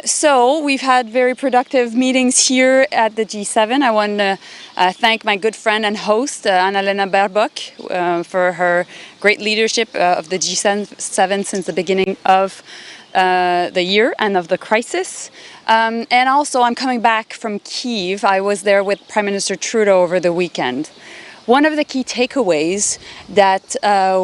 So we've had very productive meetings here at the G7. I want to thank my good friend and host, Annalena Baerbock, for her great leadership of the G7 since the beginning of the year and of the crisis. And also I'm coming back from Kyiv. I was there with Prime Minister Trudeau over the weekend. One of the key takeaways that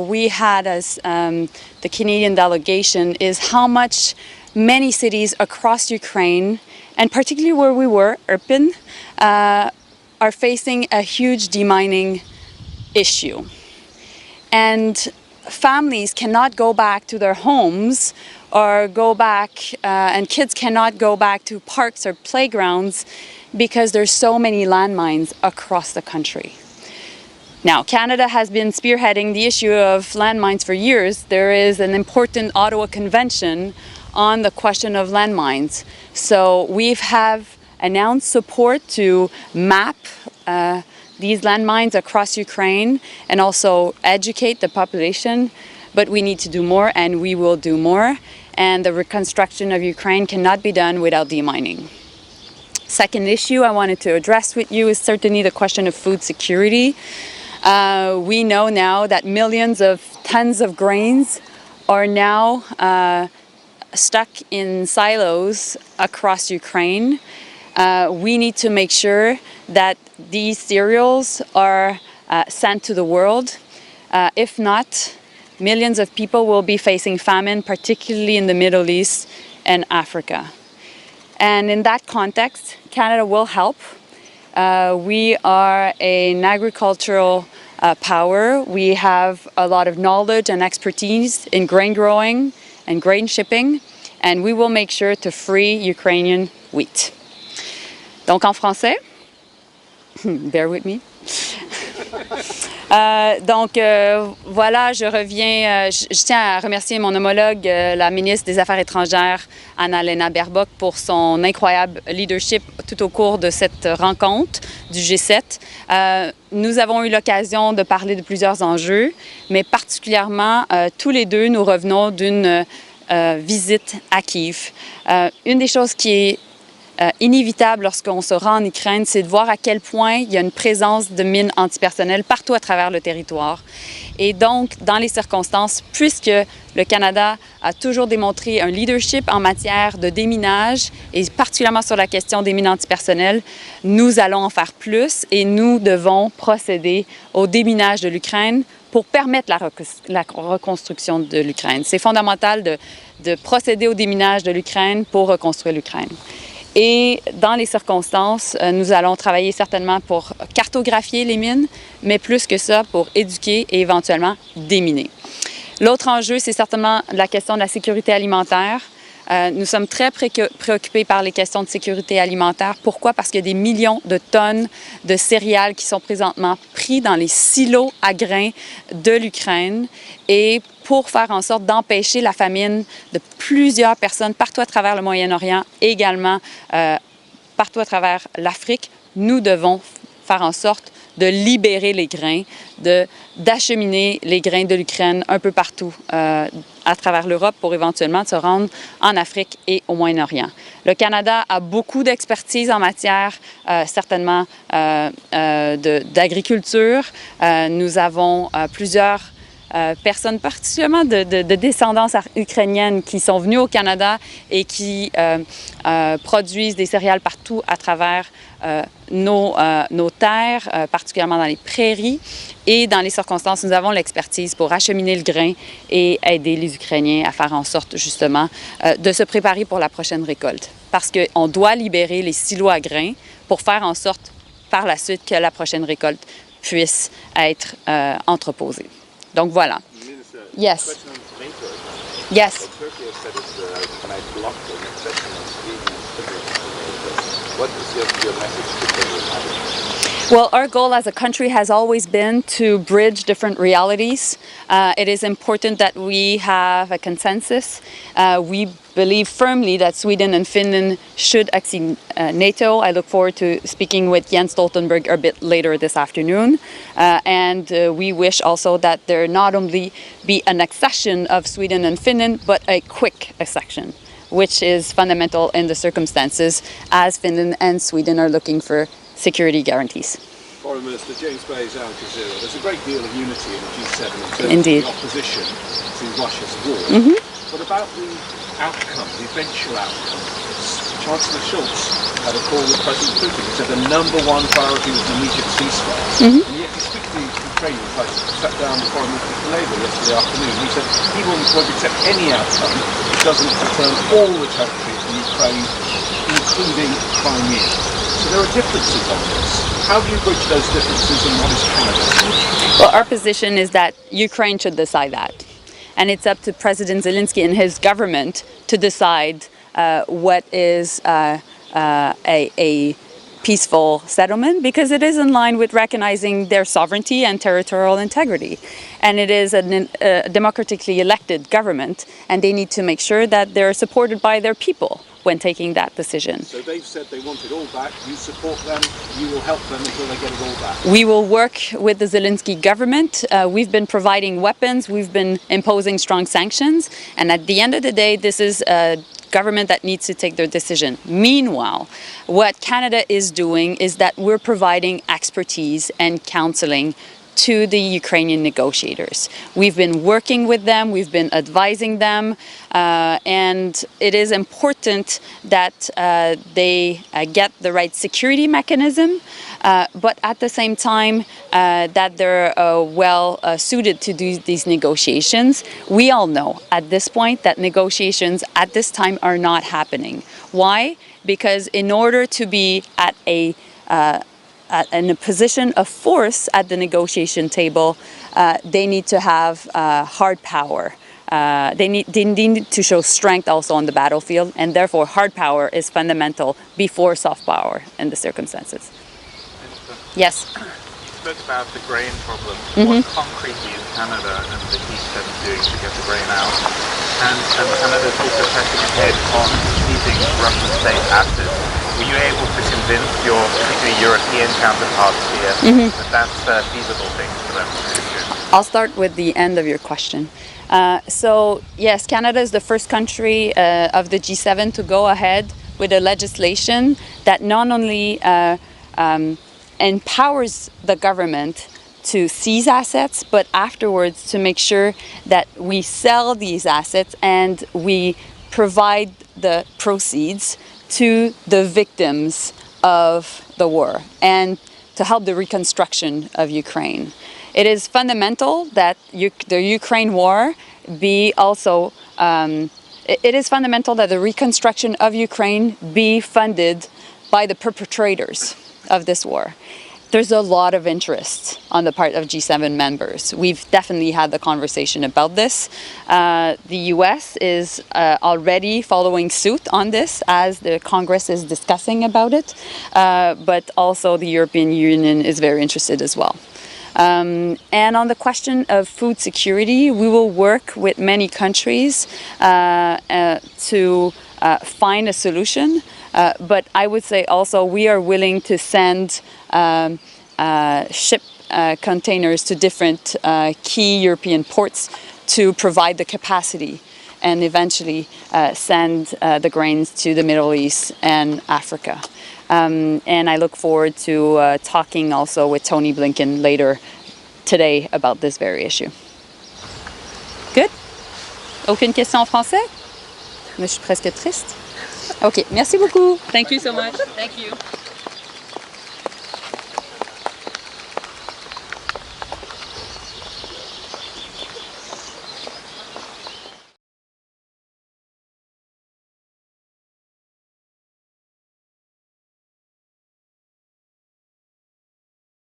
we had as the Canadian delegation is how much many cities across Ukraine, and particularly where we were, Irpin, are facing a huge demining issue. And families cannot go back to their homes or go back, and kids cannot go back to parks or playgrounds because there's so many landmines across the country. Now, Canada has been spearheading the issue of landmines for years. There is an important Ottawa Convention on the question of landmines. So we have announced support to map these landmines across Ukraine and also educate the population. But we need to do more, and we will do more. And the reconstruction of Ukraine cannot be done without demining. Second issue I wanted to address with you is certainly the question of food security. We know now that millions of tons of grains are now stuck in silos across Ukraine. We need to make sure that these cereals are sent to the world. If not, millions of people will be facing famine, particularly in the Middle East and Africa. And in that context, Canada will help. We are an agricultural power. We have a lot of knowledge and expertise in grain growing and grain shipping, and we will make sure to free Ukrainian wheat. Donc en français, bear with me. Voilà, je reviens, je tiens à remercier mon homologue, la ministre des Affaires étrangères, Annalena Baerbock, pour son incroyable leadership tout au cours de cette rencontre du G7. Nous avons eu l'occasion de parler de plusieurs enjeux, mais particulièrement, tous les deux, nous revenons d'une visite à Kyiv. Une des choses qui est inévitable lorsqu'on se rend en Ukraine, c'est de voir à quel point il y a une présence de mines antipersonnelles partout à travers le territoire. Et donc, dans les circonstances, puisque le Canada a toujours démontré un leadership en matière de déminage, et particulièrement sur la question des mines antipersonnelles, nous allons en faire plus et nous devons procéder au déminage de l'Ukraine pour permettre la reconstruction de l'Ukraine. C'est fondamental de procéder au déminage de l'Ukraine pour reconstruire l'Ukraine. Et dans les circonstances, nous allons travailler certainement pour cartographier les mines, mais plus que ça, pour éduquer et éventuellement déminer. L'autre enjeu, c'est certainement la question de la sécurité alimentaire. Nous sommes très préoccupés par les questions de sécurité alimentaire. Pourquoi? Parce qu'il y a des millions de tonnes de céréales qui sont présentement pris dans les silos à grains de l'Ukraine. Et pour faire en sorte d'empêcher la famine de plusieurs personnes partout à travers le Moyen-Orient, également partout à travers l'Afrique, nous devons faire en sorte de libérer les grains, d'acheminer les grains de l'Ukraine un peu partout à travers l'Europe pour éventuellement se rendre en Afrique et au Moyen-Orient. Le Canada a beaucoup d'expertise en matière certainement d'agriculture. Nous avons plusieurs personnes particulièrement de descendance ukrainienne qui sont venues au Canada et qui produisent des céréales partout à travers nos terres, particulièrement dans les prairies. Et dans les circonstances, nous avons l'expertise pour acheminer le grain et aider les Ukrainiens à faire en sorte justement de se préparer pour la prochaine récolte. Parce qu'on doit libérer les silos à grains pour faire en sorte par la suite que la prochaine récolte puisse être entreposée. Donc voilà. Minister, yes. Question on Dmytro. Yes. Turkey has said it's going to block the accession of Sweden and Finland. What is your message to Turkey? Well, our goal as a country has always been to bridge different realities. It is important that we have a consensus. We believe firmly that Sweden and Finland should accede NATO. I look forward to speaking with Jens Stoltenberg a bit later this afternoon. And we wish also that there not only be an accession of Sweden and Finland, but a quick accession. which is fundamental in the circumstances as Finland and Sweden are looking for security guarantees. Foreign Minister James Bay's Al Jazeera. There's a great deal of unity in the G7 in terms Indeed. of the opposition to Russia's war. What about the outcome, the eventual outcome? Chancellor Schulz had a call with President Putin. He said the number one priority was an immediate ceasefire. And yet he speaks to the Ukrainians. I sat down with Foreign Minister Kuleba yesterday afternoon. He said he won't accept any outcome that doesn't return all the territory to Ukraine, including Crimea. So there are differences on this. How do you bridge those differences and what is Canada? Well, our position is that Ukraine should decide that. And it's up to President Zelensky and his government to decide what is a peaceful settlement, because it is in line with recognizing their sovereignty and territorial integrity. And it is a democratically elected government, and they need to make sure that they're supported by their people when taking that decision. So they've said they want it all back. You support them. You will help them until they get it all back. We will work with the Zelensky government. We've been providing weapons. We've been imposing strong sanctions. And at the end of the day, this is a government that needs to take their decision. Meanwhile, what Canada is doing is that we're providing expertise and counseling to the Ukrainian negotiators. We've been working with them, we've been advising them, and it is important that they get the right security mechanism, but at the same time that they're well suited to do these negotiations. We all know at this point that negotiations at this time are not happening. Why? Because in order to be at in a position of force at the negotiation table, they need to have hard power. They need to show strength also on the battlefield, and therefore hard power is fundamental before soft power in the circumstances. Yes? You spoke about the grain problem. What concretely is Canada and the G7 doing to get the grain out? And Canada is also pressing ahead on seizing Russian state assets. Were you able to convince your particularly European counterparts here that that's a feasible thing for them to do? I'll start with the end of your question. So yes, Canada is the first country of the G7 to go ahead with a legislation that not only empowers the government to seize assets, but afterwards to make sure that we sell these assets and we provide the proceeds to the victims of the war and to help the reconstruction of Ukraine. It is fundamental that the Ukraine war be also, it is fundamental that the reconstruction of Ukraine be funded by the perpetrators of this war. There's a lot of interest on the part of G7 members. We've definitely had the conversation about this. The US is already following suit on this as the Congress is discussing about it, but also the European Union is very interested as well. And on the question of food security, we will work with many countries to find a solution. But I would say also we are willing to send ship containers to different key European ports to provide the capacity and eventually send the grains to the Middle East and Africa. And I look forward to talking also with Tony Blinken later today about this very issue. Good? Aucune question en français? Mais je suis presque triste. Ok, merci beaucoup. Thank you so much. Thank you.